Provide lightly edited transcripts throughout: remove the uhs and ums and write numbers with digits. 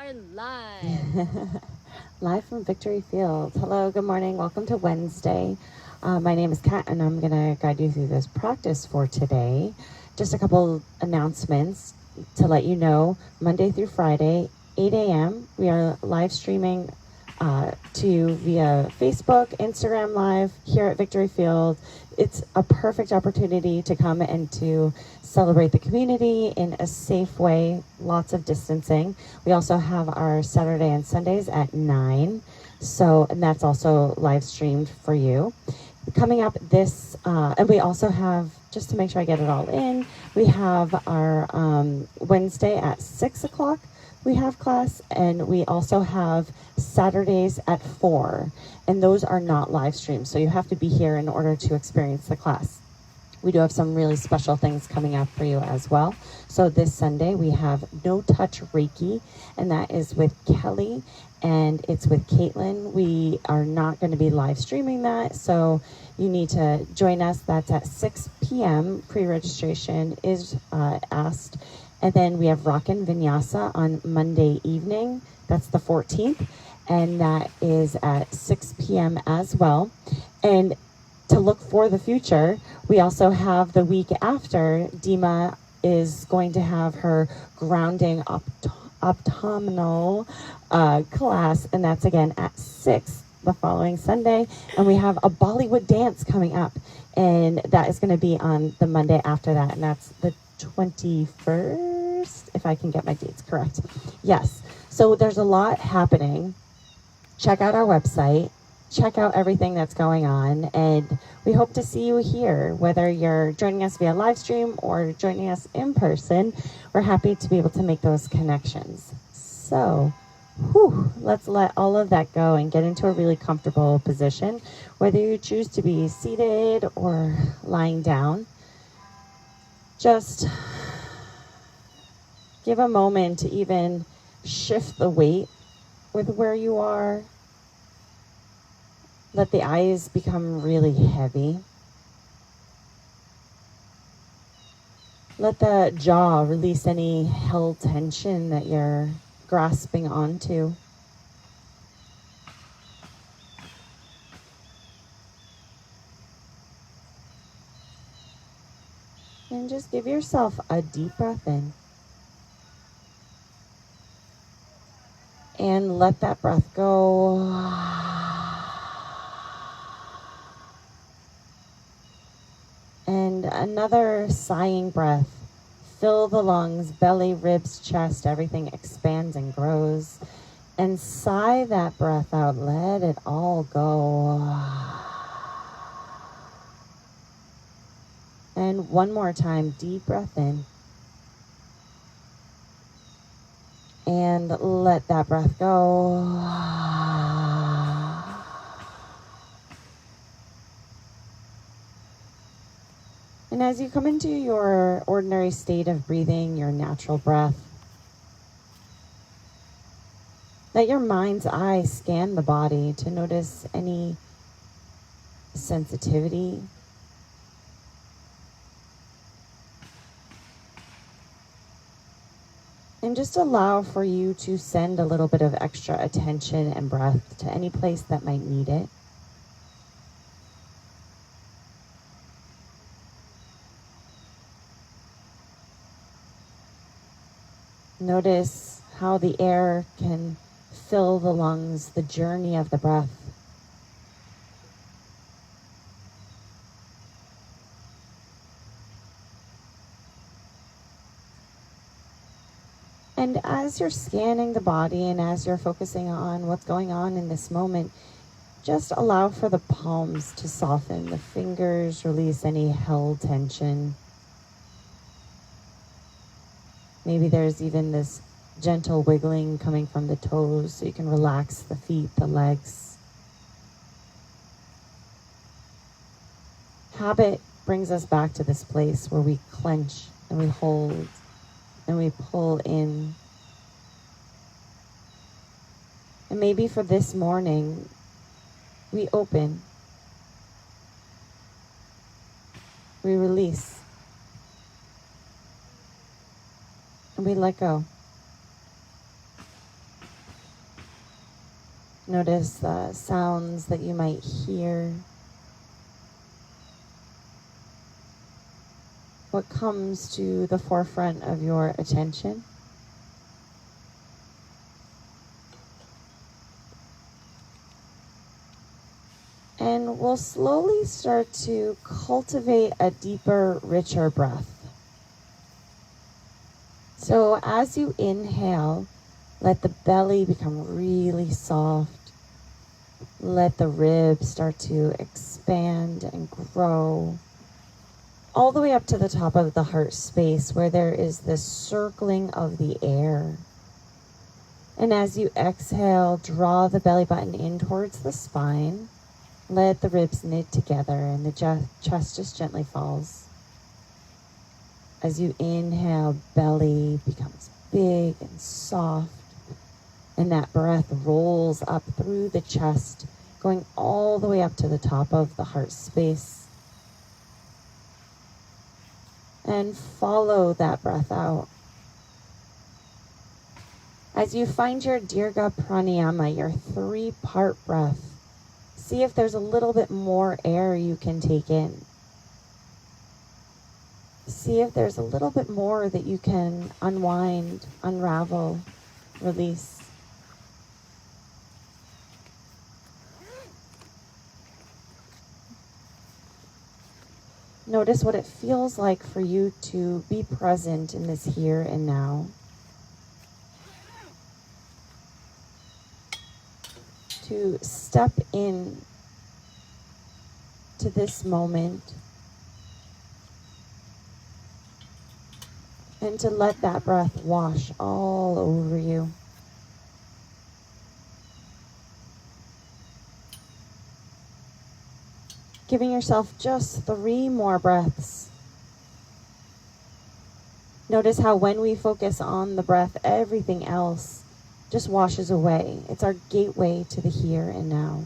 are live. Live from Victory Field. Hello, good morning. Welcome to Wednesday. My name is Kat, and I'm going to guide you through this practice for today. Just a couple announcements to let you know. Monday through Friday, 8 a.m., we are live streaming to you via Facebook, Instagram Live here at Victory Field. It's a perfect opportunity to come and to celebrate the community in a safe way, lots of distancing. We also have our Saturday and Sundays at 9, and that's also live streamed for you. Coming up and we also have, just to make sure I get it all in, we have our Wednesday at 6 o'clock. We have class, and we also have Saturdays at 4, and those are not live streams, so you have to be here in order to experience the class. We do have some really special things coming up for you as well. So this Sunday we have No Touch Reiki, and that is with Kelly, and it's with Caitlin. We are not going to be live streaming that, so you need to join us. That's at 6 p.m. Pre-registration is asked. And then we have Rockin' Vinyasa on Monday evening. That's the 14th. And that is at 6 p.m. as well. And to look for the future, we also have the week after, Dima is going to have her grounding optominal class. And that's again at 6 the following Sunday. And we have a Bollywood dance coming up. And that is going to be on the Monday after that. And that's the 21st, if I can get my dates correct. Yes. So there's a lot happening. Check out our website. Check out everything that's going on. And we hope to see you here, whether you're joining us via live stream or joining us in person. We're happy to be able to make those connections. So, let's let all of that go and get into a really comfortable position, whether you choose to be seated or lying down. Just give a moment to even shift the weight with where you are. Let the eyes become really heavy. Let the jaw release any held tension that you're grasping onto. And just give yourself a deep breath in. And let that breath go. And another sighing breath. Fill the lungs, belly, ribs, chest, everything expands and grows. And sigh that breath out. Let it all go. And one more time, deep breath in. And let that breath go. And as you come into your ordinary state of breathing, your natural breath, let your mind's eye scan the body to notice any sensitivity. And just allow for you to send a little bit of extra attention and breath to any place that might need it. Notice how the air can fill the lungs, the journey of the breath. And as you're scanning the body and as you're focusing on what's going on in this moment, just allow for the palms to soften, the fingers release any held tension. Maybe there's even this gentle wiggling coming from the toes so you can relax the feet, the legs. Habit brings us back to this place where we clench and we hold and we pull in. And maybe for this morning, we open, we release, and we let go. Notice the sounds that you might hear. What comes to the forefront of your attention? And we'll slowly start to cultivate a deeper, richer breath. So as you inhale, let the belly become really soft. Let the ribs start to expand and grow all the way up to the top of the heart space, where there is this circling of the air. And as you exhale, draw the belly button in towards the spine. Let the ribs knit together and the chest just gently falls. As you inhale, belly becomes big and soft, and that breath rolls up through the chest, going all the way up to the top of the heart space. And follow that breath out. As you find your Dirga Pranayama, your 3-part breath, see if there's a little bit more air you can take in. See if there's a little bit more that you can unwind, unravel, release. Notice what it feels like for you to be present in this here and now. To step in to this moment and to let that breath wash all over you. Giving yourself just 3 more breaths. Notice how when we focus on the breath, everything else just washes away. It's our gateway to the here and now.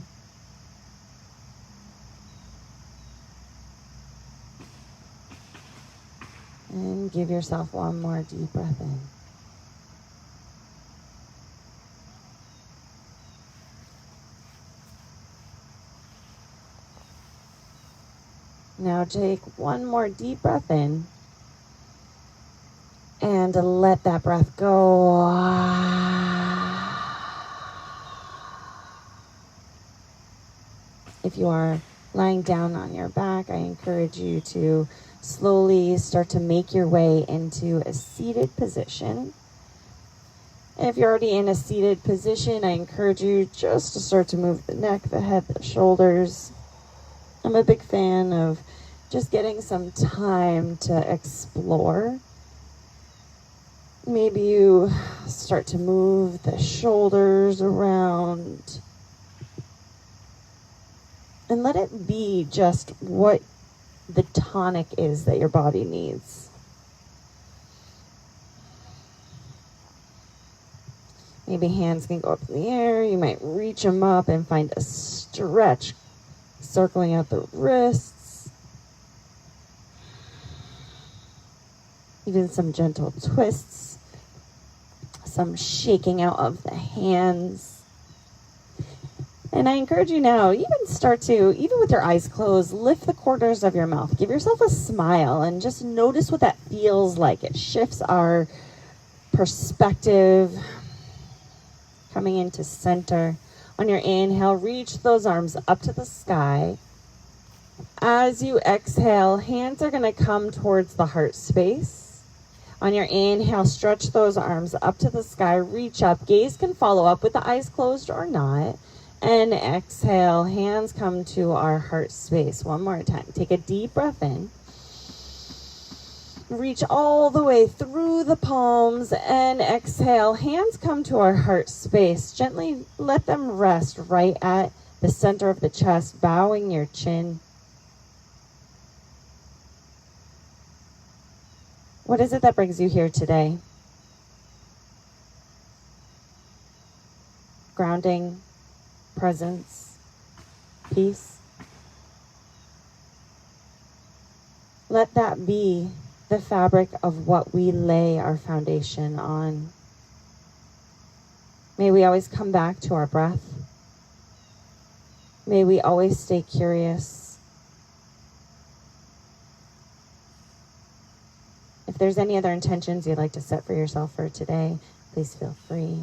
And give yourself 1 more deep breath in. Now take 1 more deep breath in and let that breath go. If you are lying down on your back, I encourage you to slowly start to make your way into a seated position. If you're already in a seated position, I encourage you just to start to move the neck, the head, the shoulders. I'm a big fan of just getting some time to explore. Maybe you start to move the shoulders around and let it be just what the tonic is that your body needs. Maybe hands can go up in the air. You might reach them up and find a stretch, circling out the wrists. Even some gentle twists, some shaking out of the hands. And I encourage you now, even with your eyes closed, lift the corners of your mouth. Give yourself a smile and just notice what that feels like. It shifts our perspective, coming into center. On your inhale, reach those arms up to the sky. As you exhale, hands are going to come towards the heart space. On your inhale, stretch those arms up to the sky, reach up. Gaze can follow up with the eyes closed or not. And exhale, hands come to our heart space. 1 more time. Take a deep breath in. Reach all the way through the palms and exhale. Hands come to our heart space. Gently let them rest right at the center of the chest, bowing your chin. What is it that brings you here today? Grounding, presence, peace. Let that be the fabric of what we lay our foundation on. May we always come back to our breath. May we always stay curious. If there's any other intentions you'd like to set for yourself for today, please feel free.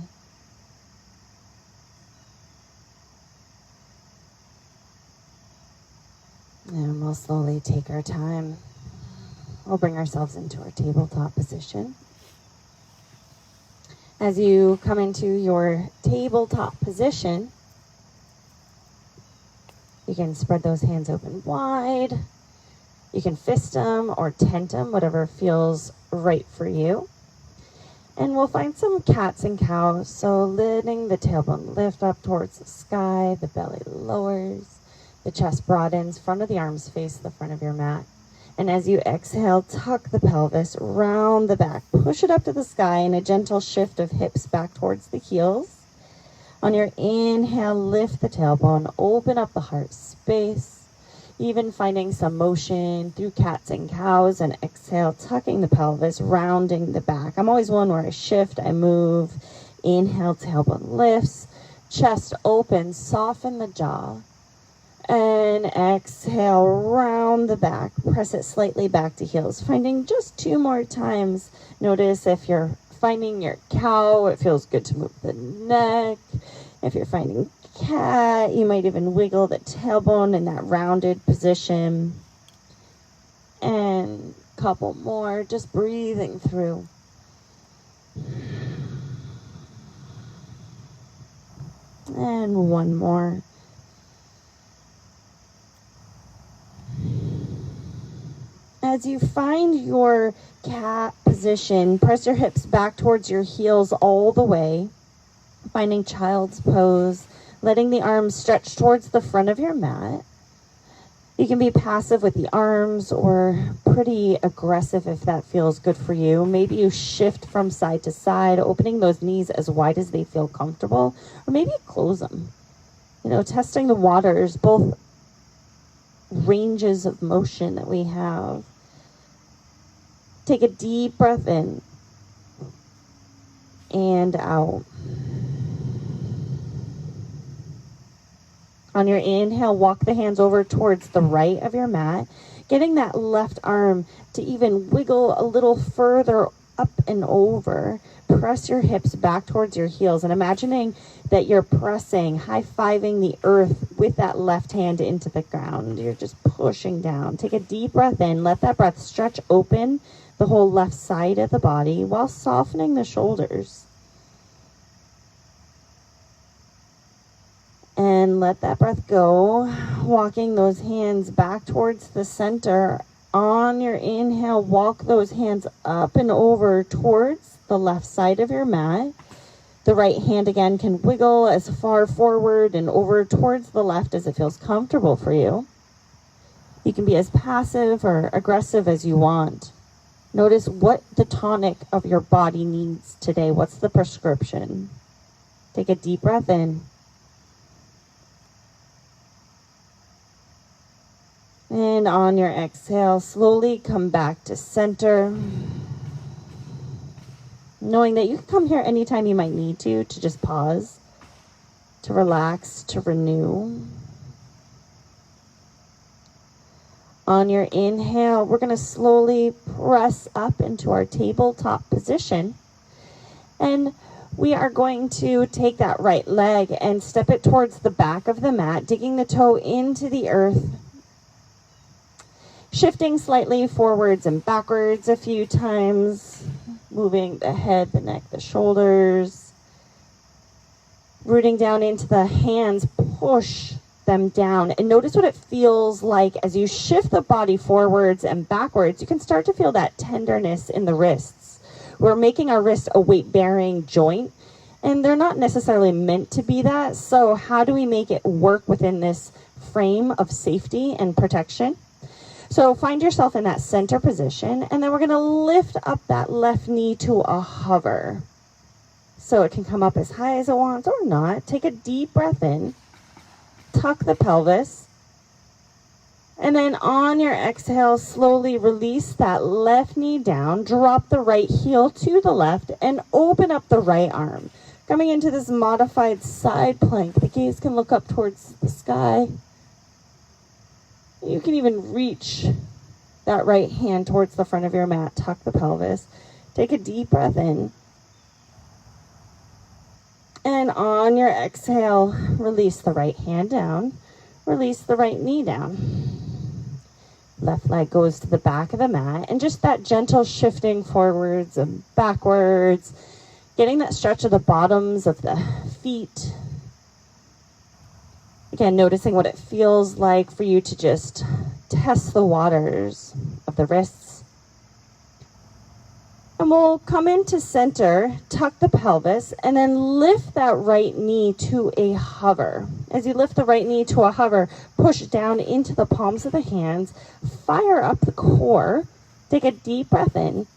And we'll slowly take our time. We'll bring ourselves into our tabletop position. As you come into your tabletop position, you can spread those hands open wide. You can fist them or tent them, whatever feels right for you. And we'll find some cats and cows. So letting the tailbone lift up towards the sky, the belly lowers, the chest broadens, front of the arms face the front of your mat. And as you exhale, tuck the pelvis, round the back, push it up to the sky in a gentle shift of hips back towards the heels. On your inhale, lift the tailbone, open up the heart space, even finding some motion through cats and cows, and exhale, tucking the pelvis, rounding the back. I'm always one where I shift, I move. Inhale, tailbone lifts, chest open, soften the jaw. And exhale, round the back, press it slightly back to heels. Finding just 2 more times. Notice if you're finding your cow, it feels good to move the neck. If you're finding cat, you might even wiggle the tailbone in that rounded position. And a couple more, just breathing through. And one more. As you find your cat position, press your hips back towards your heels all the way, finding child's pose, letting the arms stretch towards the front of your mat. You can be passive with the arms or pretty aggressive if that feels good for you. Maybe you shift from side to side, opening those knees as wide as they feel comfortable, or maybe you close them. Testing the waters, both ranges of motion that we have. Take a deep breath in and out. On your inhale, walk the hands over towards the right of your mat, getting that left arm to even wiggle a little further up and over. Press your hips back towards your heels and imagining that you're pressing, high-fiving the earth with that left hand into the ground. You're just pushing down. Take a deep breath in. Let that breath stretch open the whole left side of the body while softening the shoulders. And let that breath go, walking those hands back towards the center. On your inhale, walk those hands up and over towards the left side of your mat. The right hand again can wiggle as far forward and over towards the left as it feels comfortable for you. You can be as passive or aggressive as you want. Notice what the tonic of your body needs today. What's the prescription? Take a deep breath in. And on your exhale, slowly come back to center. Knowing that you can come here anytime you might need to just pause, to relax, to renew. On your inhale, we're going to slowly press up into our tabletop position. And we are going to take that right leg and step it towards the back of the mat, digging the toe into the earth. Shifting slightly forwards and backwards a few times, moving the head, the neck, the shoulders. Rooting down into the hands, push them down. And notice what it feels like as you shift the body forwards and backwards. You can start to feel that tenderness in the wrists. We're making our wrist a weight-bearing joint, and they're not necessarily meant to be that. So how do we make it work within this frame of safety and protection? So find yourself in that center position, and then we're going to lift up that left knee to a hover. So it can come up as high as it wants or not. Take a deep breath in, tuck the pelvis, and then on your exhale, slowly release that left knee down, drop the right heel to the left, and open up the right arm. Coming into this modified side plank, the gaze can look up towards the sky. You can even reach that right hand towards the front of your mat. Tuck the pelvis. Take a deep breath in. And on your exhale, release the right hand down. Release the right knee down. Left leg goes to the back of the mat. And just that gentle shifting forwards and backwards. Getting that stretch of the bottoms of the feet. Again, noticing what it feels like for you to just test the waters of the wrists. And we'll come into center, tuck the pelvis, and then lift that right knee to a hover. As you lift the right knee to a hover, push down into the palms of the hands, fire up the core, take a deep breath in.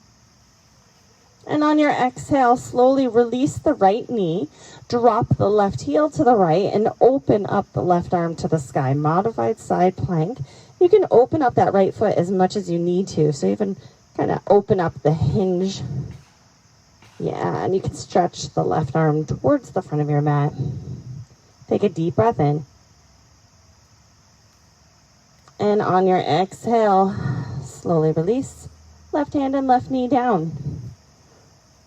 And on your exhale, slowly release the right knee, drop the left heel to the right, and open up the left arm to the sky. Modified side plank. You can open up that right foot as much as you need to. So you can kind of open up the hinge. Yeah, and you can stretch the left arm towards the front of your mat. Take a deep breath in. And on your exhale, slowly release. Left hand and left knee down.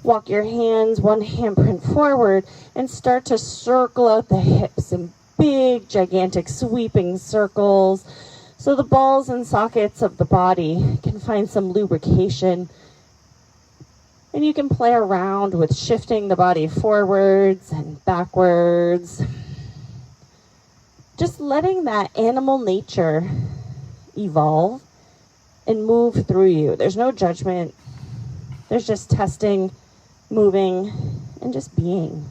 Walk your hands, one handprint forward, and start to circle out the hips in big, gigantic, sweeping circles. So the balls and sockets of the body can find some lubrication. And you can play around with shifting the body forwards and backwards. Just letting that animal nature evolve and move through you. There's no judgment. There's just testing, moving, and just being.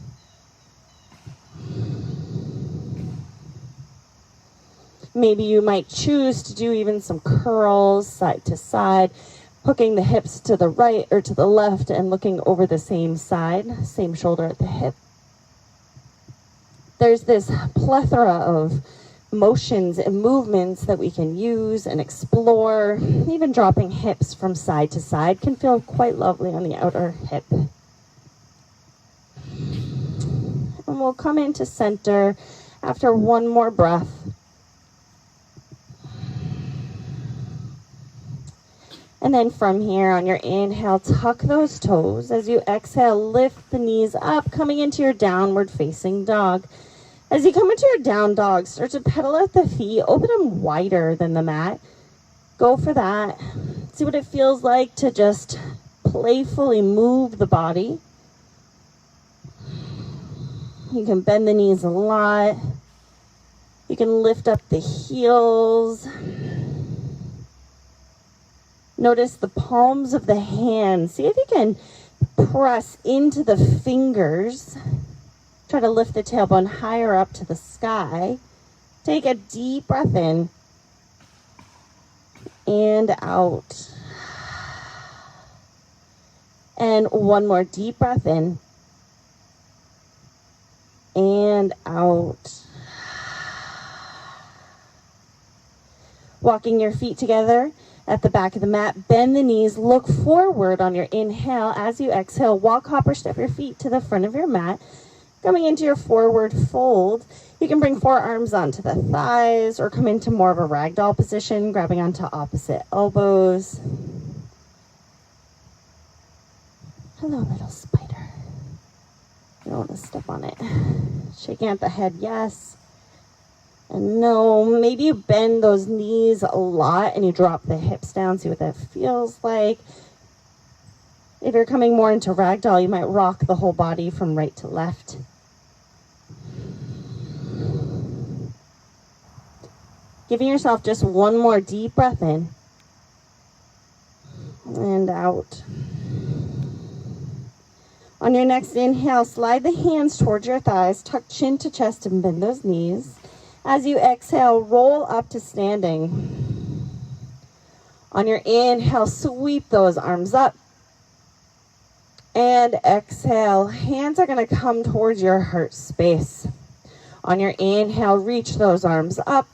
Maybe you might choose to do even some curls side to side, hooking the hips to the right or to the left and looking over the same side, same shoulder at the hip. There's this plethora of motions and movements that we can use and explore. Even dropping hips from side to side can feel quite lovely on the outer hip. And we'll come into center after one more breath. And then from here, on your inhale, tuck those toes. As you exhale, lift the knees up, coming into your downward facing dog. As you come into your down dog, start to pedal out the feet, open them wider than the mat. Go for that. See what it feels like to just playfully move the body. You can bend the knees a lot. You can lift up the heels. Notice the palms of the hands. See if you can press into the fingers. Try to lift the tailbone higher up to the sky. Take a deep breath in and out. And one more deep breath in and out. Walking your feet together at the back of the mat, bend the knees, look forward on your inhale. As you exhale, walk, hop, or step your feet to the front of your mat. Coming into your forward fold, you can bring forearms onto the thighs or come into more of a ragdoll position, grabbing onto opposite elbows. Hello, little spider. You don't want to step on it. Shaking out the head, yes. And no, maybe you bend those knees a lot and you drop the hips down. See what that feels like. If you're coming more into ragdoll, you might rock the whole body from right to left. Giving yourself just one more deep breath in and out. On your next inhale, slide the hands towards your thighs, tuck chin to chest and bend those knees. As you exhale, roll up to standing. On your inhale, sweep those arms up. And exhale, hands are going to come towards your heart space. On your inhale, reach those arms up.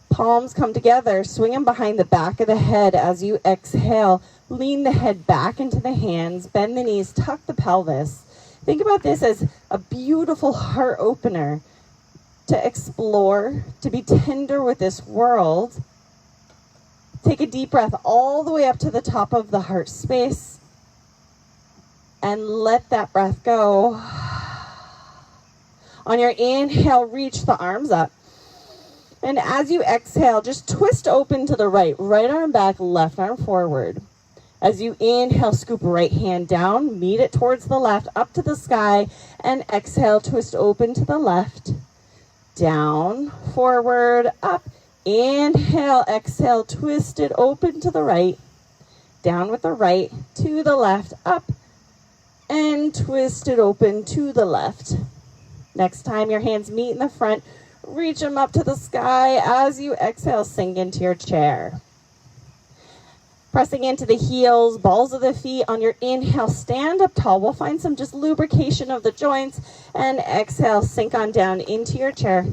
Palms come together, swing them behind the back of the head. As you exhale, lean the head back into the hands, bend the knees, tuck the pelvis. Think about this as a beautiful heart opener to explore, to be tender with this world. Take a deep breath all the way up to the top of the heart space and let that breath go. On your inhale, reach the arms up. And as you exhale, just twist open to the right. Right arm back, left arm forward. As you inhale, scoop right hand down, meet it towards the left, up to the sky, and exhale, twist open to the left, down, forward, up. Inhale, exhale, twist it open to the right, down with the right, to the left, up, and twist it open to the left. Next time your hands meet in the front, reach them up to the sky. As you exhale, sink into your chair. Pressing into the heels, balls of the feet. On your inhale, stand up tall. We'll find some just lubrication of the joints. And exhale, sink on down into your chair.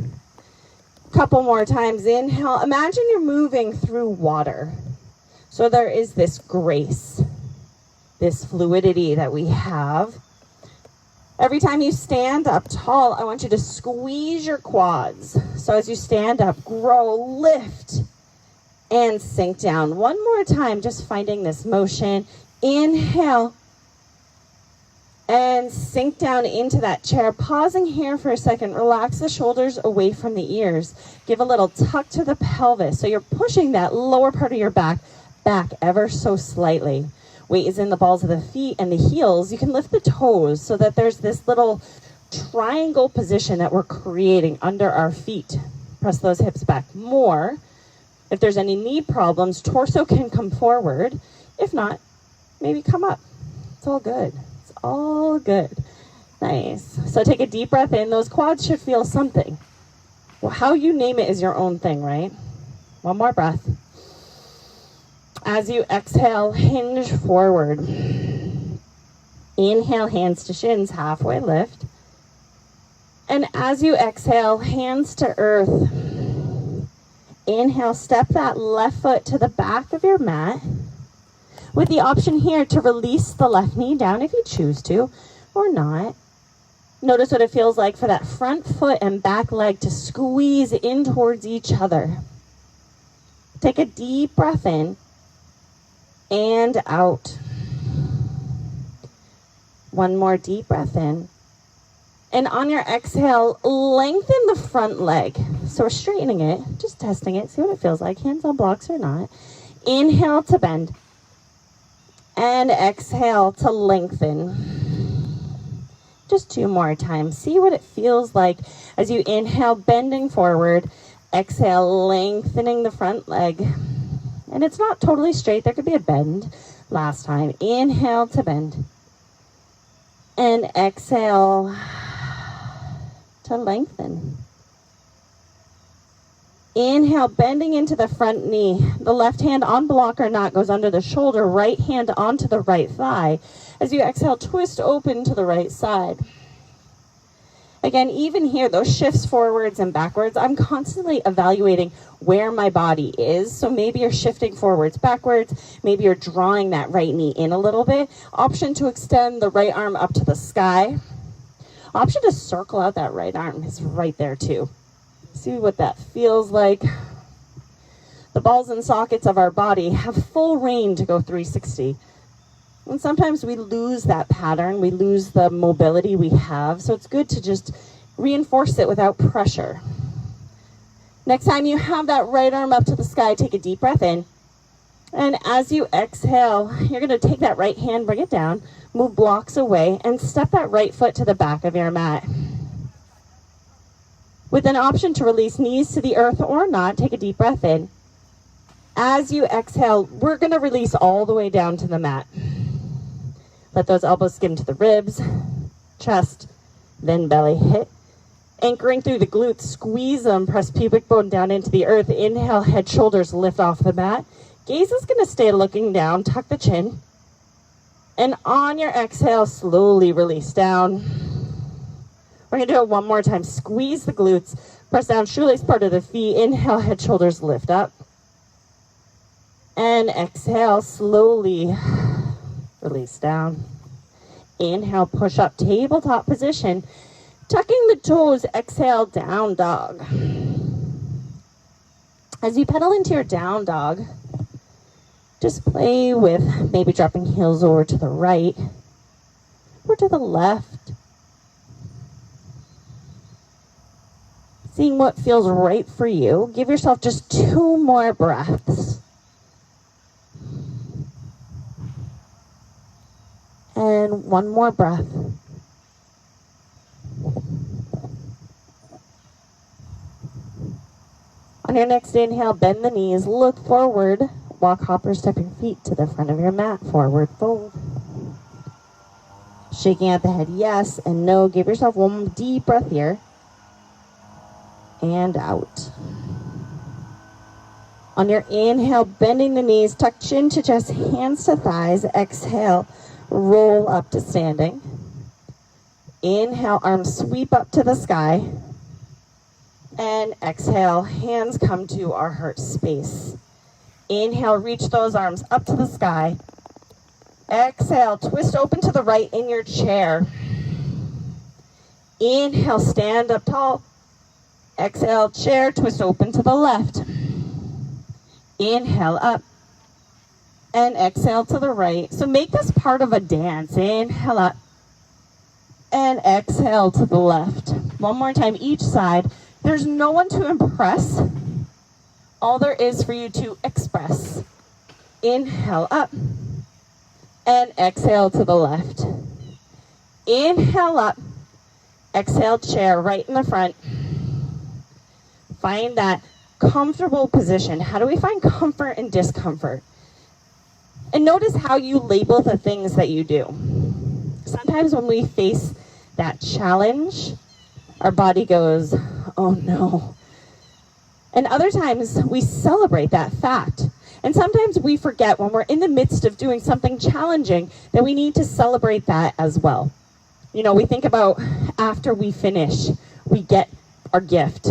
Couple more times. Inhale. Imagine you're moving through water. So there is this grace, this fluidity that we have. Every time you stand up tall, I want you to squeeze your quads. So as you stand up, grow, lift, and sink down. One more time, just finding this motion. Inhale and sink down into that chair. Pausing here for a second. Relax the shoulders away from the ears. Give a little tuck to the pelvis. So you're pushing that lower part of your back ever so slightly. Weight is in the balls of the feet and the heels. You can lift the toes so that there's this little triangle position that we're creating under our feet. Press those hips back more. If there's any knee problems, torso can come forward. If not, maybe come up. It's all good. It's all good. Nice. So take a deep breath in. Those quads should feel something. Well, how you name it is your own thing, right? One more breath. As you exhale, hinge forward. Inhale, hands to shins, halfway lift. And as you exhale, hands to earth. Inhale, step that left foot to the back of your mat, with the option here to release the left knee down if you choose to, or not. Notice what it feels like for that front foot and back leg to squeeze in towards each other. Take a deep breath in and out. One more deep breath in. And on your exhale, lengthen the front leg. So we're straightening it, just testing it, see what it feels like, hands on blocks or not. Inhale to bend. And exhale to lengthen. Just 2 more times. See what it feels like as you inhale, bending forward. Exhale, lengthening the front leg. And it's not totally straight, there could be a bend. Last time, inhale to bend. And exhale to lengthen. Inhale, bending into the front knee. The left hand on block or not goes under the shoulder. Right hand onto the right thigh. As you exhale, twist open to the right side. Again, even here, those shifts forwards and backwards, I'm constantly evaluating where my body is. So maybe you're shifting forwards, backwards. Maybe you're drawing that right knee in a little bit. Option to extend the right arm up to the sky. Option to circle out that right arm is right there too. See what that feels like. The balls and sockets of our body have full reign to go 360. And sometimes we lose that pattern, we lose the mobility we have, so it's good to just reinforce it without pressure. Next time you have that right arm up to the sky, take a deep breath in. And as you exhale, you're going to take that right hand, bring it down, move blocks away, and step that right foot to the back of your mat. With an option to release knees to the earth or not, take a deep breath in. As you exhale, we're going to release all the way down to the mat. Let those elbows skim to the ribs, chest, then belly hit. Anchoring through the glutes, squeeze them, press pubic bone down into the earth. Inhale, head, shoulders lift off the mat. Gaze is going to stay looking down, tuck the chin. And on your exhale, slowly release down. We're going to do it one more time. Squeeze the glutes, press down, shoelace part of the feet. Inhale, head, shoulders lift up. And exhale, slowly release down. Inhale, push up, tabletop position. Tucking the toes, exhale, down dog. As you pedal into your down dog, just play with maybe dropping heels over to the right or to the left. Seeing what feels right for you. Give yourself just 2 more breaths. And 1 more breath. On your next inhale, bend the knees, look forward, walk, hop, or step your feet to the front of your mat, forward fold. Shaking out the head, yes and no. Give yourself 1 deep breath here. And out. On your inhale, bending the knees, tuck chin to chest, hands to thighs. Exhale, roll up to standing. Inhale, arms sweep up to the sky. And exhale, hands come to our heart space. Inhale, reach those arms up to the sky. Exhale, twist open to the right in your chair. Inhale, stand up tall. Exhale, chair, twist open to the left. Inhale, up. And exhale to the right. So make this part of a dance. Inhale, up. And exhale to the left. 1 more time, each side. There's no one to impress. All there is for you to express. Inhale, up. And exhale to the left. Inhale, up. Exhale, chair, right in the front. Find that comfortable position. How do we find comfort and discomfort? And notice how you label the things that you do. Sometimes when we face that challenge, our body goes, oh no. And other times we celebrate that fact. And sometimes we forget when we're in the midst of doing something challenging that we need to celebrate that as well. You know, we think about after we finish, we get our gift.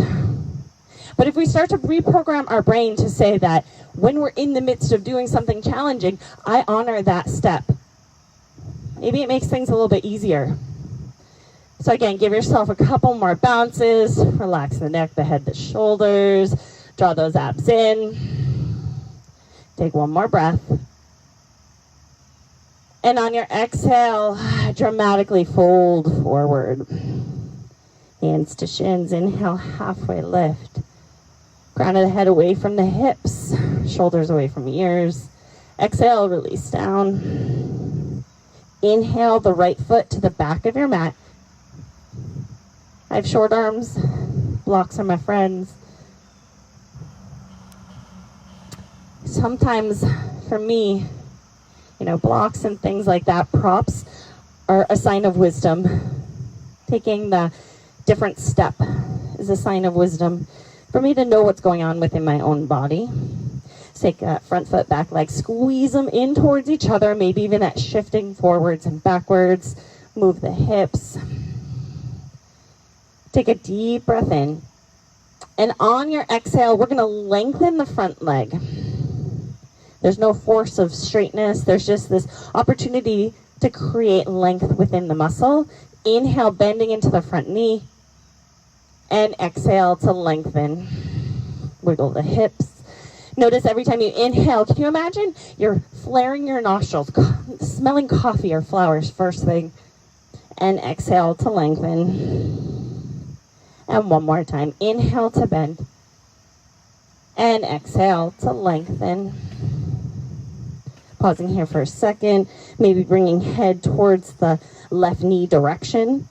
But if we start to reprogram our brain to say that when we're in the midst of doing something challenging, I honor that step. Maybe it makes things a little bit easier. So again, give yourself a couple more bounces. Relax the neck, the head, the shoulders. Draw those abs in. Take 1 more breath. And on your exhale, dramatically fold forward. Hands to shins. Inhale, halfway lift. Crown of the head away from the hips. Shoulders away from ears. Exhale, release down. Inhale, the right foot to the back of your mat. I have short arms. Blocks are my friends. Sometimes, for me, you know, blocks and things like that, props, are a sign of wisdom. Taking the different step is a sign of wisdom. For me to know what's going on within my own body. Take that front foot, back leg, squeeze them in towards each other, maybe even that shifting forwards and backwards. Move the hips. Take a deep breath in. And on your exhale, we're going to lengthen the front leg. There's no force of straightness. There's just this opportunity to create length within the muscle. Inhale, bending into the front knee. And exhale to lengthen. Wiggle the hips. Notice every time you inhale, can you imagine you're flaring your nostrils, smelling coffee or flowers first thing. And exhale to lengthen. And 1 more time. Inhale to bend. And exhale to lengthen. Pausing here for a second. Maybe bringing head towards the left knee direction.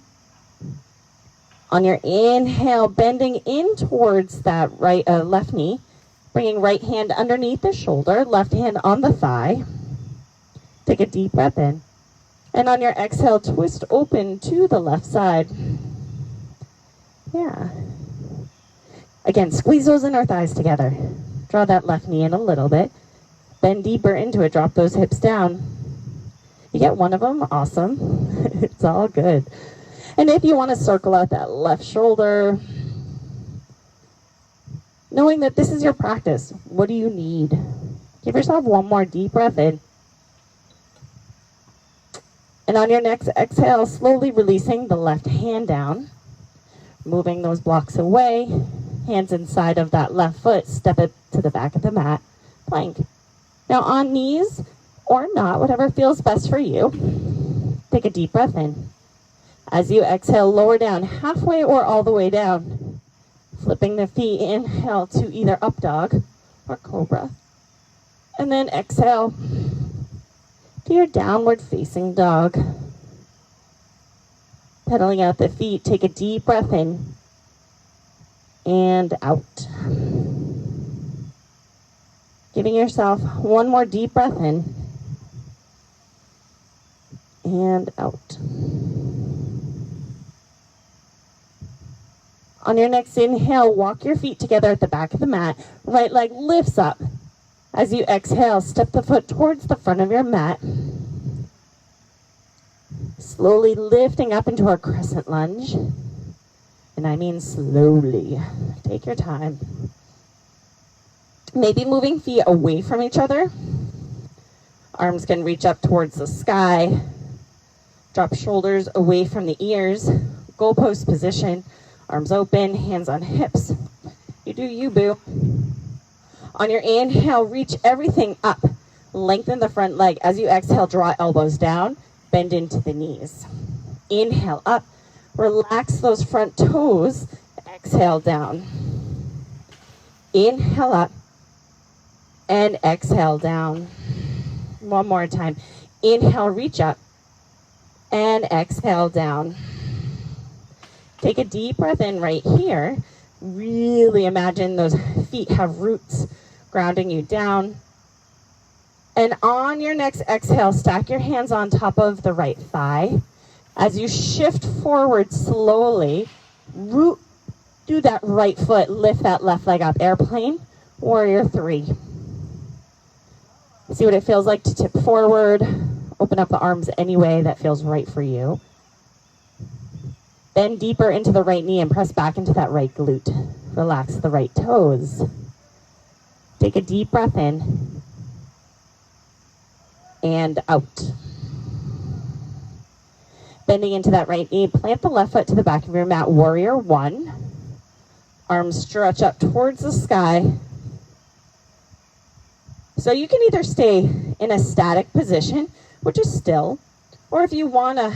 On your inhale, bending in towards that left knee. Bringing right hand underneath the shoulder, left hand on the thigh. Take a deep breath in. And on your exhale, twist open to the left side. Yeah. Again, squeeze those inner thighs together. Draw that left knee in a little bit. Bend deeper into it. Drop those hips down. You get one of them, awesome. It's all good. And if you want to circle out that left shoulder, knowing that this is your practice, what do you need? Give yourself 1 more deep breath in. And on your next exhale, slowly releasing the left hand down, moving those blocks away, hands inside of that left foot, step it to the back of the mat, plank. Now on knees or not, whatever feels best for you, take a deep breath in. As you exhale, lower down halfway or all the way down, flipping the feet, inhale to either up dog or cobra. And then exhale to your downward facing dog. Pedaling out the feet, take a deep breath in and out. Giving yourself one more deep breath in and out. On your next inhale, walk your feet together at the back of the mat. Right leg lifts up. As you exhale, step the foot towards the front of your mat. Slowly lifting up into our crescent lunge. And I mean slowly. Take your time. Maybe moving feet away from each other. Arms can reach up towards the sky. Drop shoulders away from the ears. Goalpost position. Arms open, hands on hips. You do you, boo. On your inhale, reach everything up. Lengthen the front leg. As you exhale, draw elbows down. Bend into the knees. Inhale up. Relax those front toes. Exhale down. Inhale up. And exhale down. One more time. Inhale, reach up. And exhale down. Take a deep breath in right here. Really imagine those feet have roots grounding you down. And on your next exhale, stack your hands on top of the right thigh. As you shift forward slowly, root through that right foot, lift that left leg up. Airplane, warrior three. See what it feels like to tip forward. Open up the arms any way that feels right for you. Bend deeper into the right knee and press back into that right glute. Relax the right toes. Take a deep breath in and out. Bending into that right knee, plant the left foot to the back of your mat, warrior one. Arms stretch up towards the sky. So you can either stay in a static position, which is still, or if you want to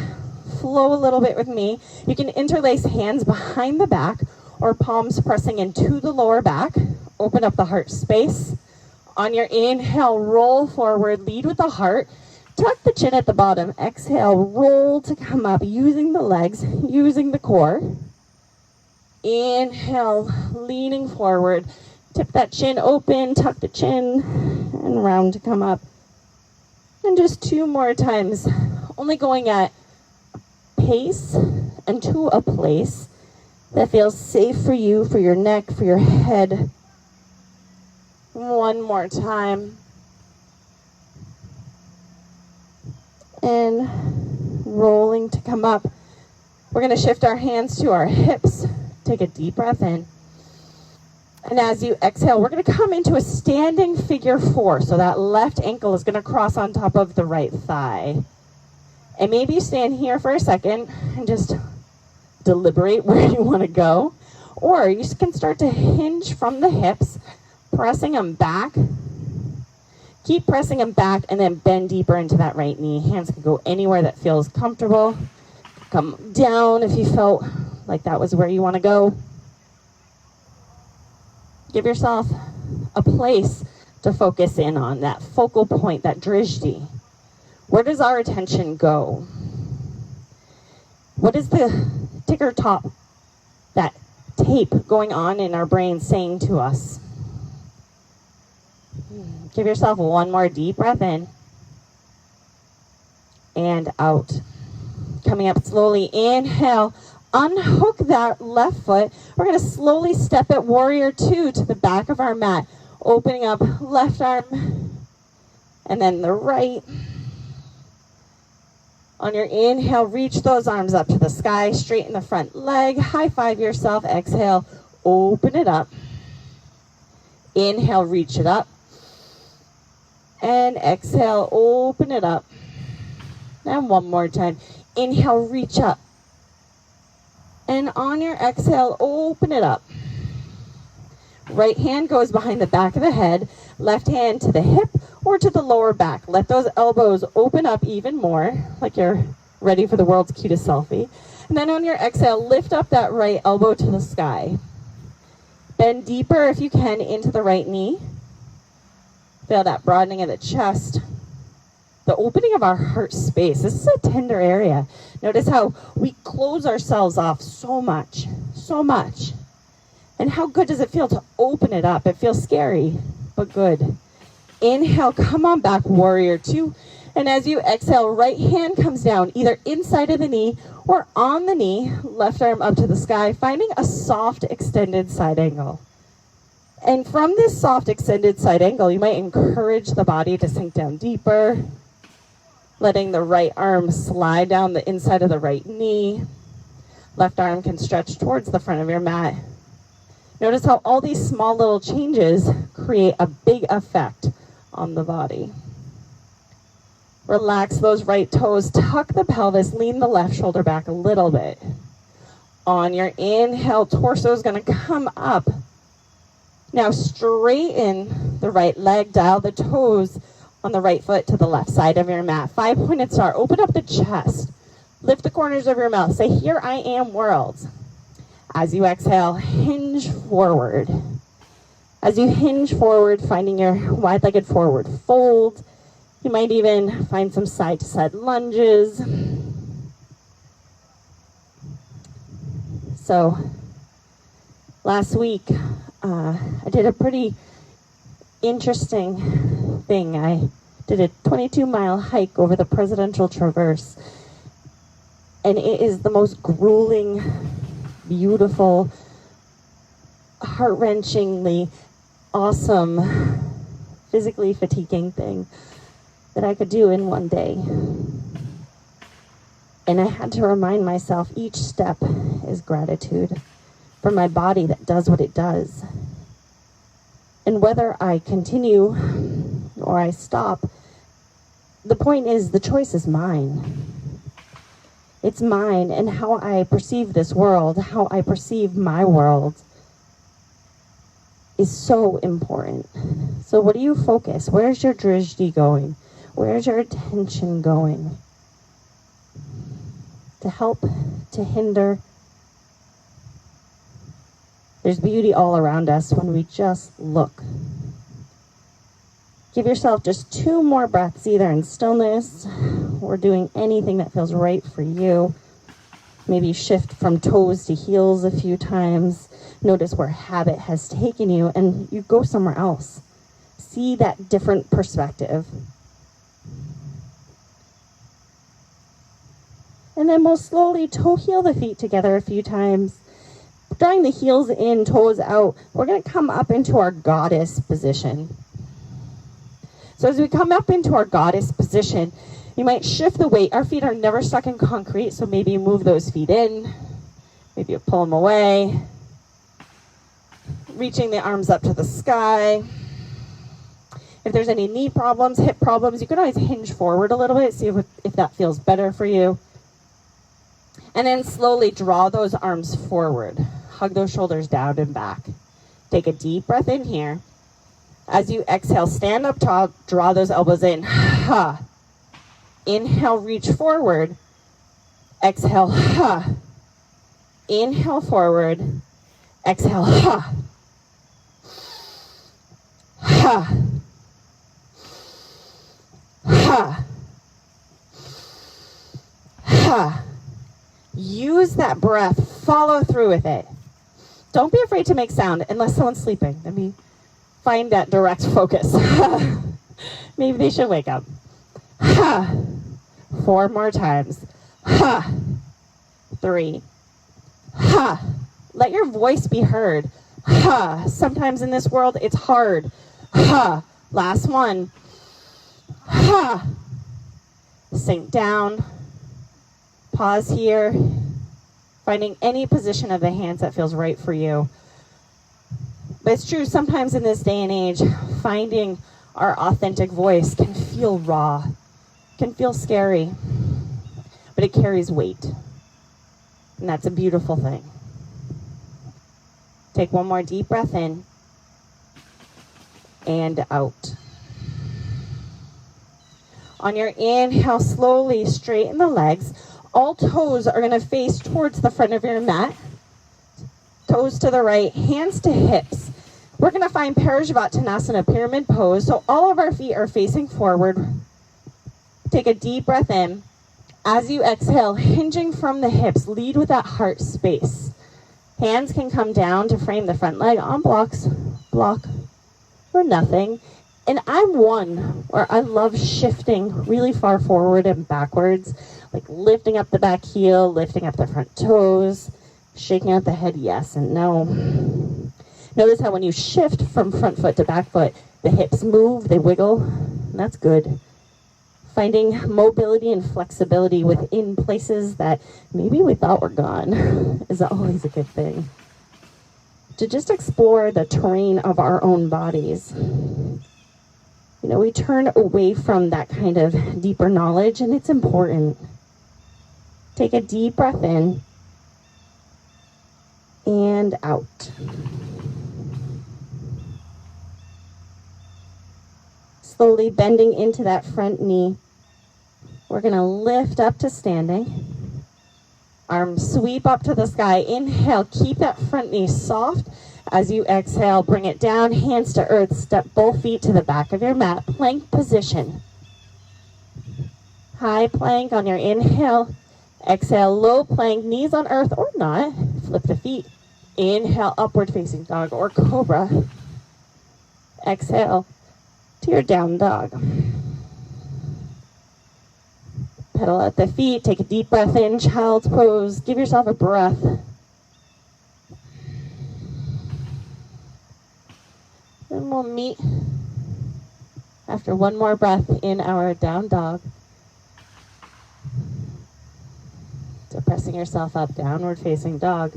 flow a little bit with me, you can interlace hands behind the back or palms pressing into the lower back. Open up the heart space. On your inhale, roll forward, lead with the heart. Tuck the chin at the bottom. Exhale, roll to come up, using the legs, using the core. Inhale, leaning forward. Tip that chin open, tuck the chin, and round to come up. And just two more times. Only going at pace and to a place that feels safe for you, for your neck, for your head. One more time. And rolling to come up. We're going to shift our hands to our hips. Take a deep breath in. And as you exhale, we're going to come into a standing figure four. So that left ankle is going to cross on top of the right thigh. And maybe you stand here for a second and just deliberate where you want to go. Or you can start to hinge from the hips, pressing them back. Keep pressing them back and then bend deeper into that right knee. Hands can go anywhere that feels comfortable. Come down if you felt like that was where you want to go. Give yourself a place to focus in on, that focal point, that drishti. Where does our attention go? What is the ticker top, that tape going on in our brain saying to us? Give yourself one more deep breath in and out. Coming up slowly, inhale. Unhook that left foot. We're going to slowly step at warrior two to the back of our mat. Opening up left arm and then the right. On your inhale, reach those arms up to the sky. Straighten the front leg. High five yourself. Exhale. Open it up. Inhale, reach it up. And exhale, open it up. And one more time. Inhale, reach up. And on your exhale, open it up. Right hand goes behind the back of the head, left hand to the hip or to the lower back. Let those elbows open up even more, like you're ready for the world's cutest selfie. And then on your exhale, lift up that right elbow to the sky. Bend deeper if you can into the right knee. Feel that broadening of the chest. The opening of our heart space. This is a tender area. Notice how we close ourselves off so much, so much. And how good does it feel to open it up? It feels scary, but good. Inhale, come on back, warrior two. And as you exhale, right hand comes down, either inside of the knee or on the knee, left arm up to the sky, finding a soft extended side angle. And from this soft extended side angle, you might encourage the body to sink down deeper, letting the right arm slide down the inside of the right knee. Left arm can stretch towards the front of your mat. Notice how all these small little changes create a big effect on the body. Relax those right toes, tuck the pelvis, lean the left shoulder back a little bit. On your inhale, torso is going to come up. Now straighten the right leg, dial the toes on the right foot to the left side of your mat. 5-pointed star, open up the chest. Lift the corners of your mouth. Say, here I am, world. As you exhale, hinge forward. As you hinge forward, finding your wide-legged forward fold. You might even find some side-to-side lunges. So, last week, I did a pretty interesting thing. I did a 22-mile hike over the Presidential Traverse. And it is the most grueling, beautiful, heart-wrenchingly awesome, physically fatiguing thing that I could do in one day. And I had to remind myself each step is gratitude for my body that does what it does. And whether I continue or I stop, the point is the choice is mine. It's mine, and how I perceive this world, how I perceive my world is so important. So what do you focus? Where's your drishti going? Where's your attention going? To help, to hinder. There's beauty all around us when we just look. Give yourself just 2 more breaths, either in stillness or doing anything that feels right for you. Maybe shift from toes to heels a few times. Notice where habit has taken you, and you go somewhere else. See that different perspective. And then we'll slowly toe heel the feet together a few times. Drawing the heels in, toes out. We're going to come up into our goddess position. So as we come up into our goddess position, you might shift the weight. Our feet are never stuck in concrete, so maybe you move those feet in. Maybe you pull them away. Reaching the arms up to the sky. If there's any knee problems, hip problems, you can always hinge forward a little bit, see if that feels better for you. And then slowly draw those arms forward. Hug those shoulders down and back. Take a deep breath in here. As you exhale, stand up tall, draw those elbows in. Ha. Inhale, reach forward. Exhale, ha. Inhale forward. Exhale, ha. Ha. Ha. Ha. Use that breath. Follow through with it. Don't be afraid to make sound unless someone's sleeping. Let me find that direct focus. Maybe they should wake up. Ha. 4 more times. Ha. 3. Ha. Let your voice be heard. Ha. Sometimes in this world it's hard. Ha. Last one. Ha. Sink down. Pause here. Finding any position of the hands that feels right for you. But it's true, sometimes in this day and age, finding our authentic voice can feel raw, can feel scary. but it carries weight. And that's a beautiful thing. Take one more deep breath in and out. On your inhale, slowly straighten the legs. All toes are going to face towards the front of your mat. Toes to the right, hands to hips. We're going to find Parashvattanasana, pyramid pose. So all of our feet are facing forward. Take a deep breath in. As you exhale, hinging from the hips, lead with that heart space. Hands can come down to frame the front leg on blocks, block, or nothing. And I'm one where I love shifting really far forward and backwards, like lifting up the back heel, lifting up the front toes, shaking out the head yes and no. Notice how when you shift from front foot to back foot, the hips move, they wiggle, and that's good. Finding mobility and flexibility within places that maybe we thought were gone is always a good thing. To just explore the terrain of our own bodies. You know, we turn away from that kind of deeper knowledge, and it's important. Take a deep breath in and out. Slowly bending into that front knee. We're going to lift up to standing. Arms sweep up to the sky. Inhale, keep that front knee soft. As you exhale, bring it down, hands to earth. Step both feet to the back of your mat. Plank position. High plank on your inhale. Exhale, low plank, knees on earth or not. Flip the feet. Inhale, upward facing dog or cobra. Exhale to your down dog. Pedal at the feet. Take a deep breath in, child's pose. Give yourself a breath. Then we'll meet after one more breath in our down dog. So pressing yourself up, downward facing dog.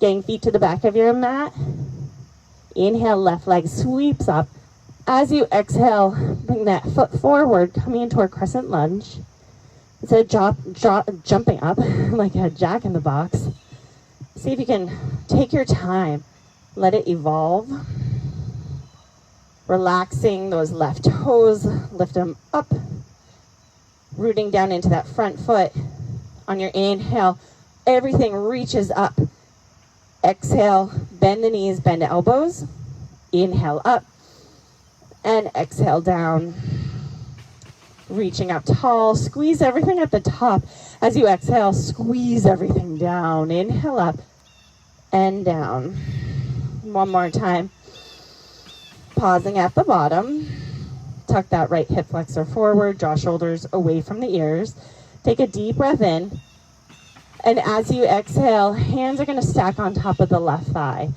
Getting feet to the back of your mat. Inhale, left leg sweeps up. As you exhale, bring that foot forward, coming into a crescent lunge. Instead of jumping up like a jack in the box, see if you can take your time. Let it evolve. Relaxing those left toes, lift them up. Rooting down into that front foot. On your inhale, everything reaches up. Exhale, bend the knees, bend the elbows. Inhale up. And exhale down. Reaching up tall, squeeze everything at the top. As you exhale, squeeze everything down. Inhale up and down. One more time. Pausing at the bottom. Tuck that right hip flexor forward, draw shoulders away from the ears. Take a deep breath in. And as you exhale, hands are going to stack on top of the left thigh.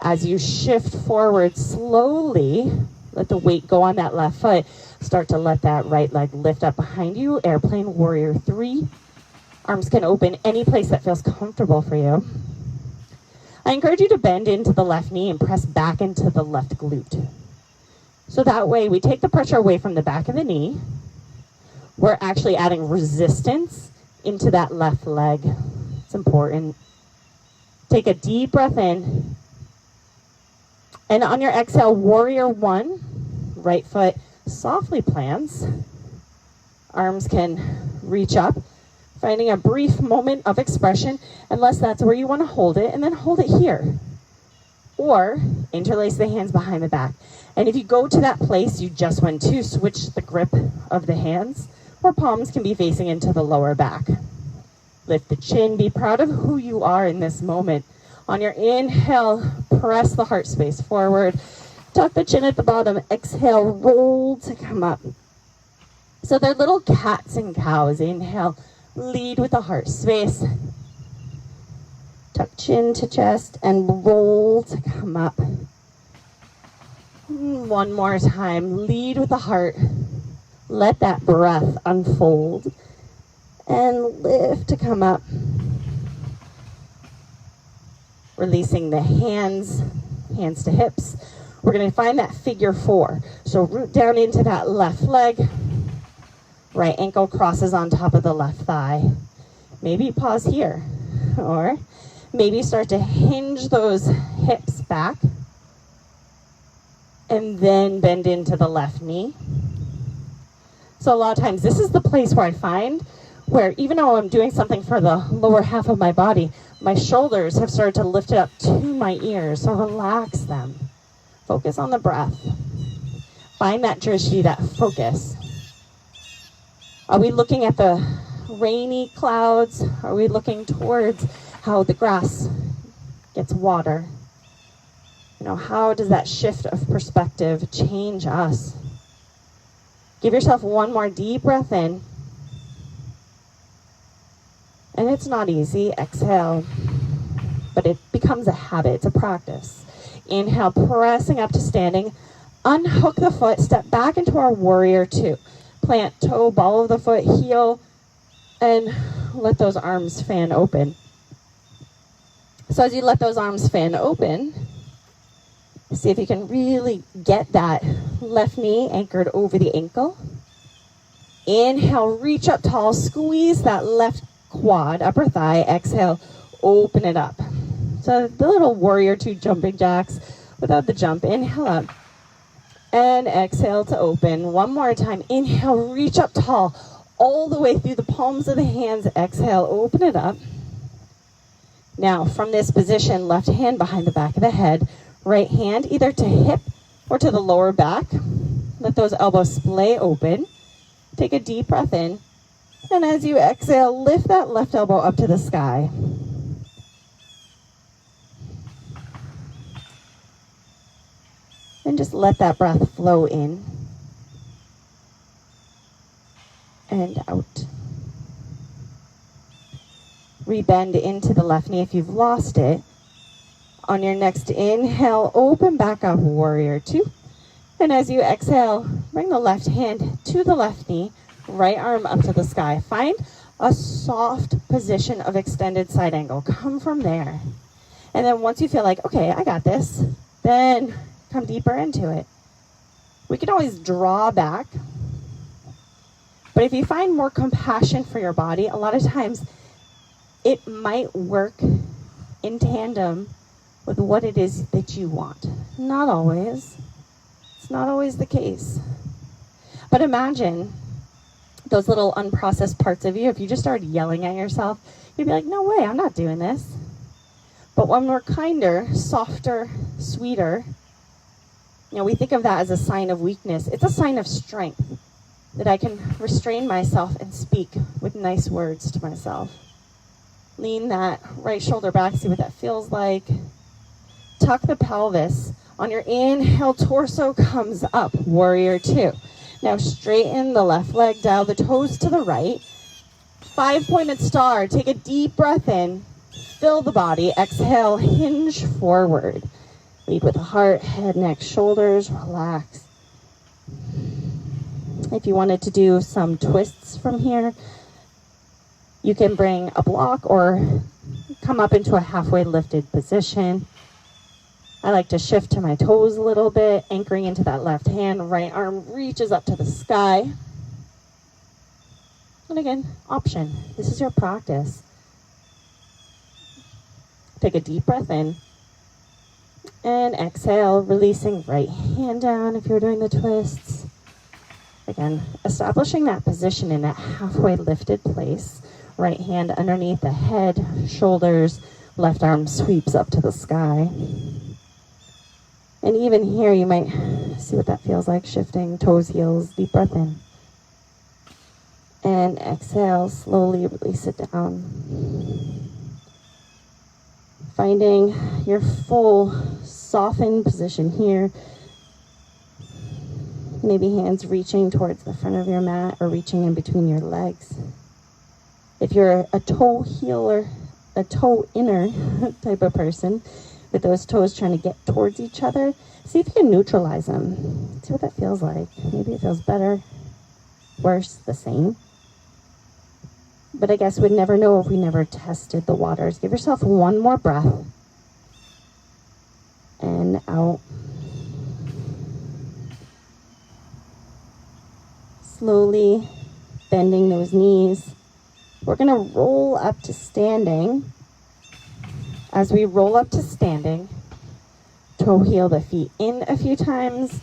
As you shift forward slowly, let the weight go on that left foot. Start to let that right leg lift up behind you. Airplane warrior 3. Arms can open any place that feels comfortable for you. I encourage you to bend into the left knee and press back into the left glute. So that way we take the pressure away from the back of the knee. We're actually adding resistance into that left leg. It's important. Take a deep breath in. And on your exhale, warrior 1, right foot softly plants. Arms can reach up, finding a brief moment of expression, unless that's where you want to hold it, and then hold it here. Or interlace the hands behind the back. And if you go to that place you just went to, switch the grip of the hands, or palms can be facing into the lower back. Lift the chin, be proud of who you are in this moment. On your inhale, press the heart space forward. Tuck the chin at the bottom. Exhale, roll to come up. So they're little cats and cows. Inhale, lead with the heart space. Tuck chin to chest and roll to come up. One more time. Lead with the heart. Let that breath unfold. And lift to come up. Releasing the hands to hips. We're going to find that figure 4. So root down into that left leg. Right ankle crosses on top of the left thigh. Maybe pause here, or maybe start to hinge those hips back and then bend into the left knee. So a lot of times this is the place where I find where even though I'm doing something for the lower half of my body, my shoulders have started to lift it up to my ears. So relax them. Focus on the breath. Find that drishti, that focus. Are we looking at the rainy clouds? Are we looking towards how the grass gets water? You know, how does that shift of perspective change us? Give yourself one more deep breath in. And it's not easy. Exhale. But it becomes a habit. It's a practice. Inhale, pressing up to standing. Unhook the foot. Step back into our warrior two. Plant toe, ball of the foot, heel, and let those arms fan open. So as you let those arms fan open, see if you can really get that left knee anchored over the ankle. Inhale, reach up tall, squeeze that left quad, upper thigh. Exhale, open it up. So the little warrior two jumping jacks without the jump. Inhale up. And exhale to open. One more time. Inhale, reach up tall, all the way through the palms of the hands. Exhale, open it up. Now, from this position, left hand behind the back of the head, right hand either to hip or to the lower back. Let those elbows splay open. Take a deep breath in. And as you exhale, lift that left elbow up to the sky. And just let that breath flow in and out. Rebend into the left knee if you've lost it. On your next inhale, open back up, warrior two. And as you exhale, bring the left hand to the left knee, right arm up to the sky. Find a soft position of extended side angle. Come from there. And then once you feel like, okay, I got this, then come deeper into it. We can always draw back. But if you find more compassion for your body, a lot of times it might work in tandem with what it is that you want. Not always. It's not always the case. But imagine those little unprocessed parts of you. If you just started yelling at yourself, you'd be like, no way, I'm not doing this. But when we're kinder, softer, sweeter, you know, we think of that as a sign of weakness. It's a sign of strength that I can restrain myself and speak with nice words to myself. Lean that right shoulder back, see what that feels like. Tuck the pelvis. On your inhale, torso comes up, warrior two. Now straighten the left leg, dial the toes to the right. 5-pointed star. Take a deep breath in. Fill the body. Exhale, hinge forward. Lead with the heart, head, neck, shoulders. Relax. If you wanted to do some twists from here, you can bring a block or come up into a halfway lifted position. I like to shift to my toes a little bit, anchoring into that left hand. Right arm reaches up to the sky. And again, option. This is your practice. Take a deep breath in. And exhale, releasing right hand down if you're doing the twists. Again, establishing that position in that halfway lifted place. Right hand underneath the head, shoulders, left arm sweeps up to the sky. And even here, you might see what that feels like, shifting toes, heels, deep breath in. And exhale, slowly release it down. Finding your full softened position here. Maybe hands reaching towards the front of your mat or reaching in between your legs. If you're a toe healer, a toe inner type of person, with those toes trying to get towards each other, see if you can neutralize them. See what that feels like. Maybe it feels better, worse, the same. But I guess we'd never know if we never tested the waters. Give yourself one more breath. And out. Slowly bending those knees. We're going to roll up to standing. As we roll up to standing, toe heel the feet in a few times.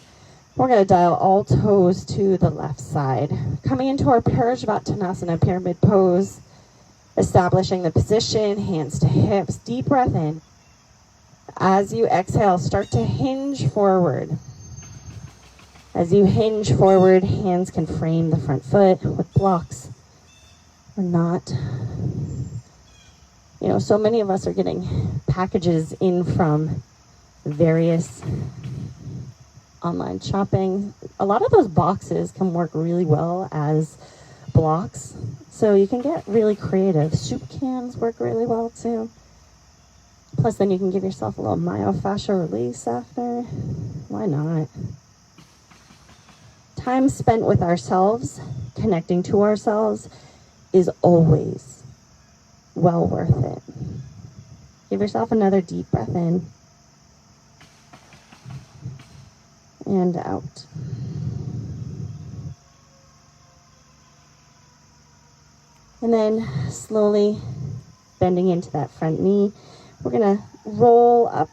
We're going to dial all toes to the left side. Coming into our Parashvattanasana pyramid pose, establishing the position, hands to hips, deep breath in. As you exhale, start to hinge forward. As you hinge forward, hands can frame the front foot with blocks or not. You know, so many of us are getting packages in from various online shopping. A lot of those boxes can work really well as blocks, so you can get really creative. Soup cans work really well too. Plus then you can give yourself a little myofascial release after. Why not? Time spent with ourselves, connecting to ourselves, is always well worth it. Give yourself another deep breath in and out. And then slowly bending into that front knee, we're going to roll up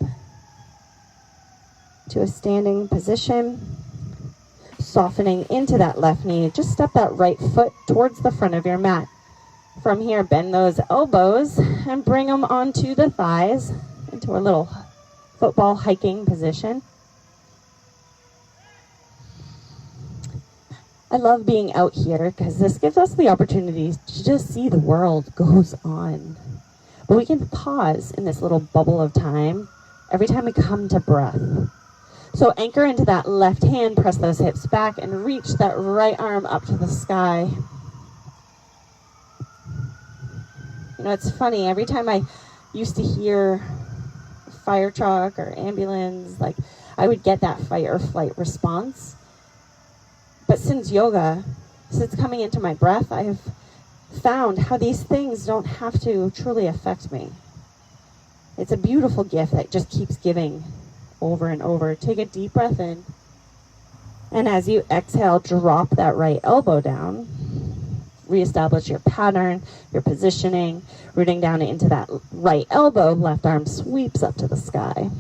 to a standing position, softening into that left knee. Just step that right foot towards the front of your mat. From here, bend those elbows and bring them onto the thighs into a little football hiking position. I love being out here because this gives us the opportunity to just see the world goes on. But we can pause in this little bubble of time every time we come to breath. So anchor into that left hand, press those hips back, and reach that right arm up to the sky. You know, it's funny, every time I used to hear fire truck or ambulance, like I would get that fight or flight response. But since yoga, since coming into my breath, I've found how these things don't have to truly affect me. It's a beautiful gift that just keeps giving over and over. Take a deep breath in. And as you exhale, drop that right elbow down. Reestablish your pattern, your positioning, rooting down into that right elbow, left arm sweeps up to the sky.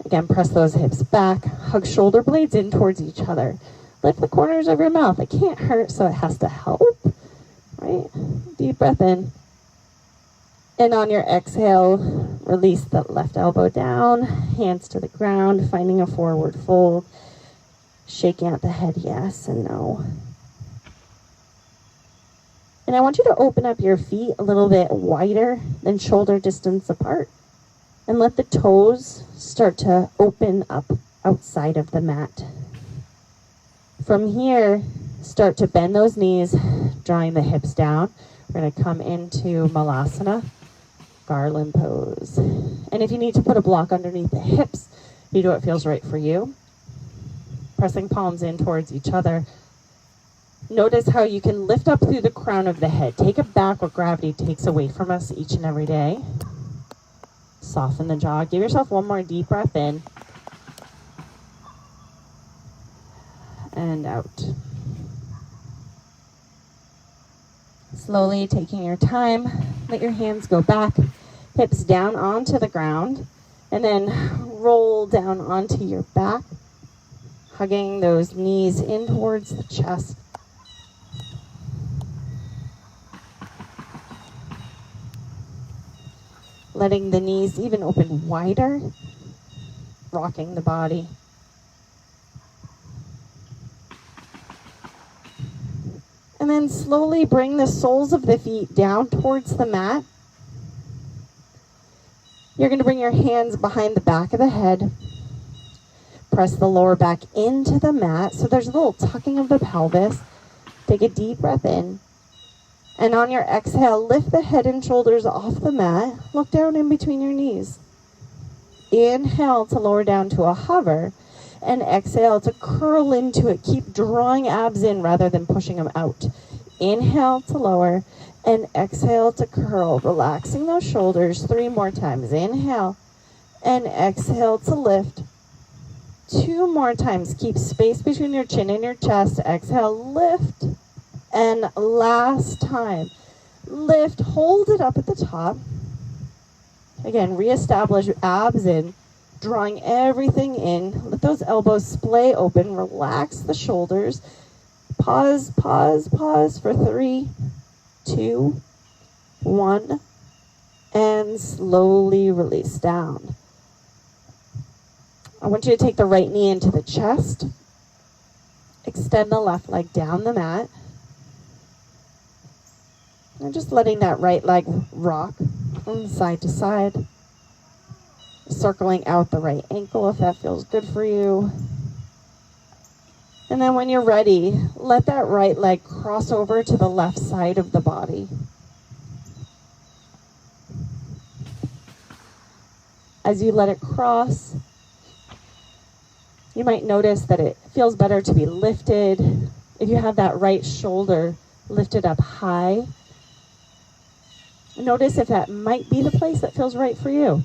Again, press those hips back, hug shoulder blades in towards each other. Lift the corners of your mouth. It can't hurt, so it has to help, right? Deep breath in. And on your exhale, release the left elbow down, hands to the ground, finding a forward fold, shaking out the head yes and no. And I want you to open up your feet a little bit wider than shoulder distance apart. And let the toes start to open up outside of the mat. From here, start to bend those knees, drawing the hips down. We're going to come into Malasana, garland pose. And if you need to put a block underneath the hips, you do what feels right for you. Pressing palms in towards each other. Notice how you can lift up through the crown of the head. Take it back what gravity takes away from us each and every day. Soften the jaw. Give yourself one more deep breath in. And out. Slowly taking your time, let your hands go back, hips down onto the ground, and then roll down onto your back, hugging those knees in towards the chest. Letting the knees even open wider, rocking the body. And then slowly bring the soles of the feet down towards the mat. You're going to bring your hands behind the back of the head. Press the lower back into the mat. So there's a little tucking of the pelvis. Take a deep breath in. And on your exhale, lift the head and shoulders off the mat. Look down in between your knees. Inhale to lower down to a hover. And exhale to curl into it. Keep drawing abs in rather than pushing them out. Inhale to lower. And exhale to curl. Relaxing those shoulders 3 more times. Inhale. And exhale to lift. 2 more times. Keep space between your chin and your chest. Exhale, lift. And last time. Lift, hold it up at the top. Again, reestablish abs in, drawing everything in. Let those elbows splay open. Relax the shoulders. Pause, pause, pause for 3, 2, 1. And slowly release down. I want you to take the right knee into the chest. Extend the left leg down the mat. And just letting that right leg rock from side to side. Circling out the right ankle if that feels good for you. And then when you're ready, let that right leg cross over to the left side of the body. As you let it cross, you might notice that it feels better to be lifted. If you have that right shoulder lifted up high, notice if that might be the place that feels right for you.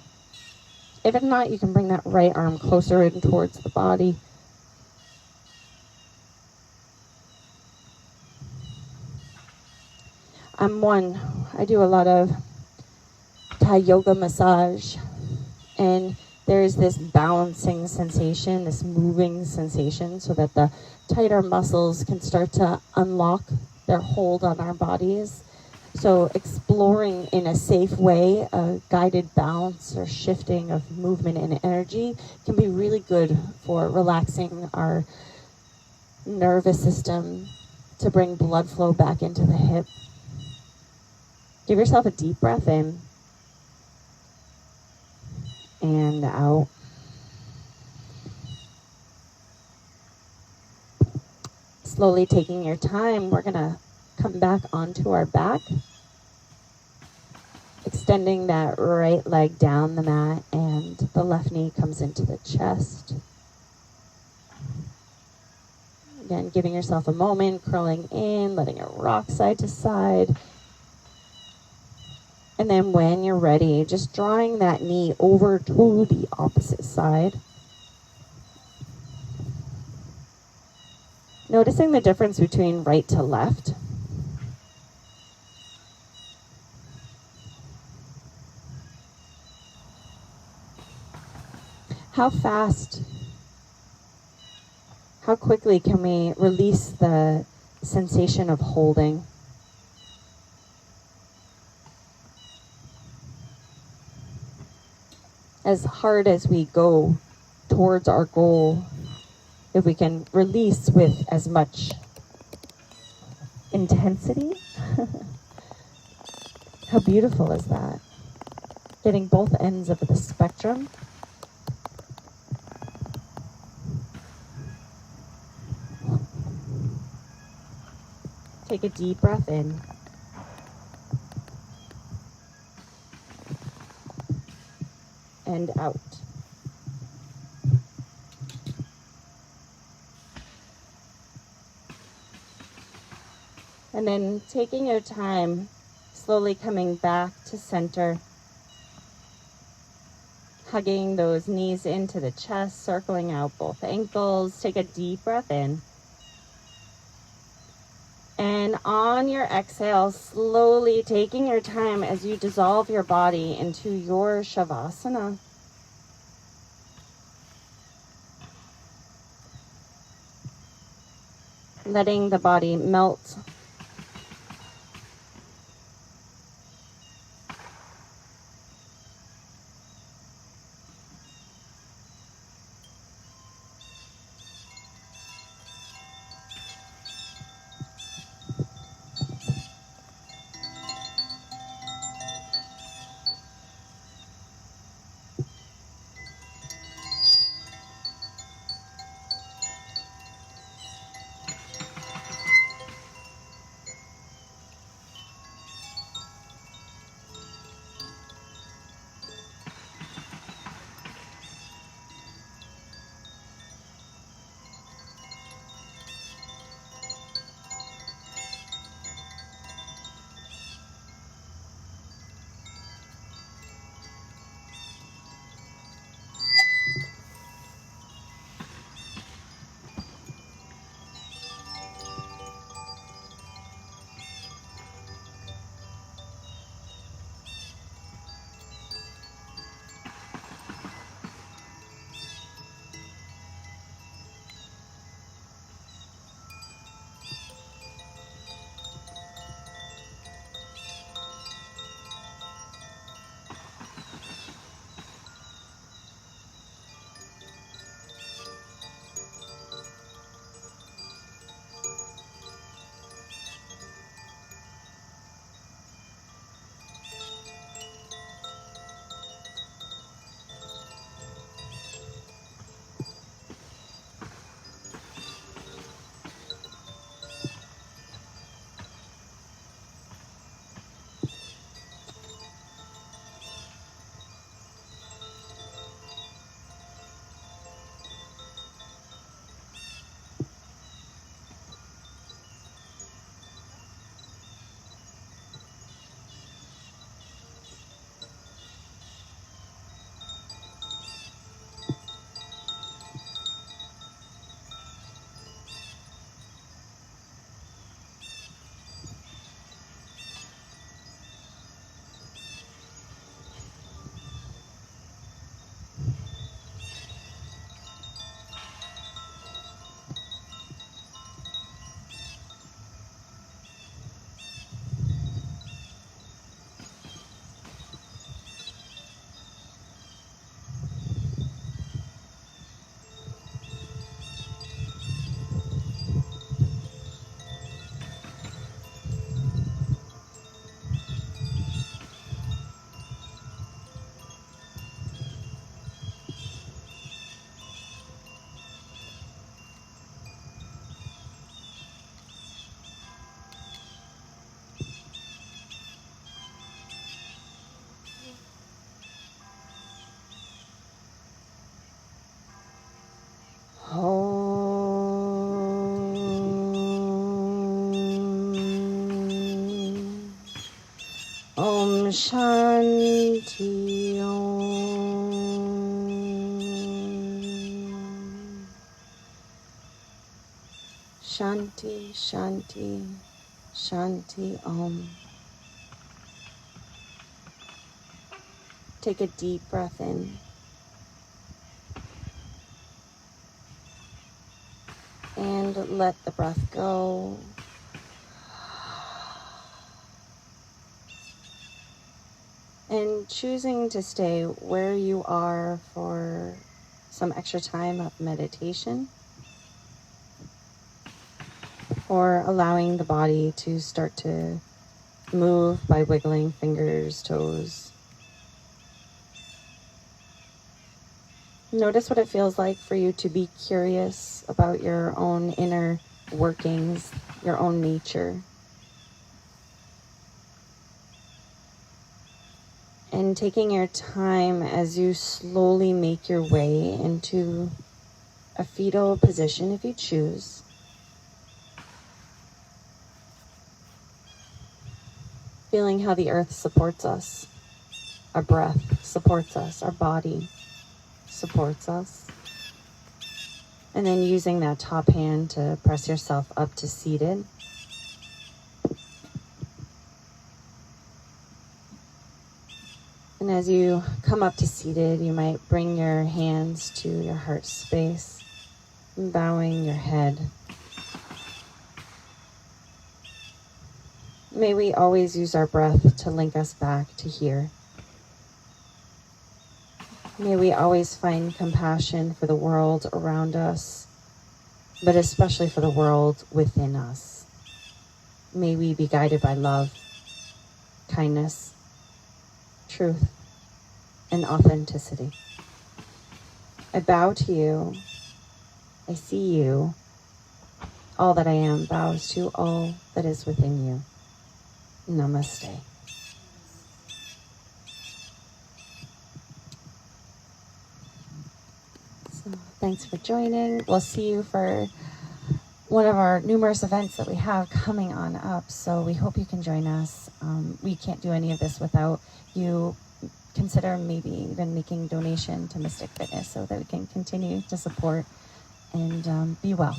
If it's not, you can bring that right arm closer in towards the body. I do a lot of Thai yoga massage, and there's this balancing sensation, this moving sensation, so that the tighter muscles can start to unlock their hold on our bodies. So exploring in a safe way a guided balance or shifting of movement and energy can be really good for relaxing our nervous system, to bring blood flow back into the hip. Give yourself a deep breath in and out. Slowly taking your time, we're gonna come back onto our back. Extending that right leg down the mat, and the left knee comes into the chest. Again, giving yourself a moment, curling in, letting it rock side to side. And then when you're ready, just drawing that knee over to the opposite side. Noticing the difference between right to left. How fast, how quickly can we release the sensation of holding? As hard as we go towards our goal, if we can release with as much intensity, how beautiful is that? Getting both ends of the spectrum. Take a deep breath in. And out. And then taking your time, slowly coming back to center. Hugging those knees into the chest, circling out both ankles. Take a deep breath in. And on your exhale, slowly taking your time as you dissolve your body into your Shavasana. Letting the body melt. Om Shanti Om. Shanti, Shanti, Shanti Om. Take a deep breath in. And let the breath go. And choosing to stay where you are for some extra time of meditation, or allowing the body to start to move by wiggling fingers, toes. Notice what it feels like for you to be curious about your own inner workings, your own nature. And taking your time as you slowly make your way into a fetal position if you choose. Feeling how the earth supports us, our breath supports us, our body supports us. And then using that top hand to press yourself up to seated. And as you come up to seated, you might bring your hands to your heart space, bowing your head. May we always use our breath to link us back to here. May we always find compassion for the world around us, but especially for the world within us. May we be guided by love, kindness, truth, and authenticity. I bow to you. I see you. All that I am bows to all that is within you. Namaste. So thanks for joining. We'll see you for one of our numerous events that we have coming on up. So we hope you can join us. We can't do any of this without you. Consider maybe even making donation to Mystic Fitness so that we can continue to support and be well.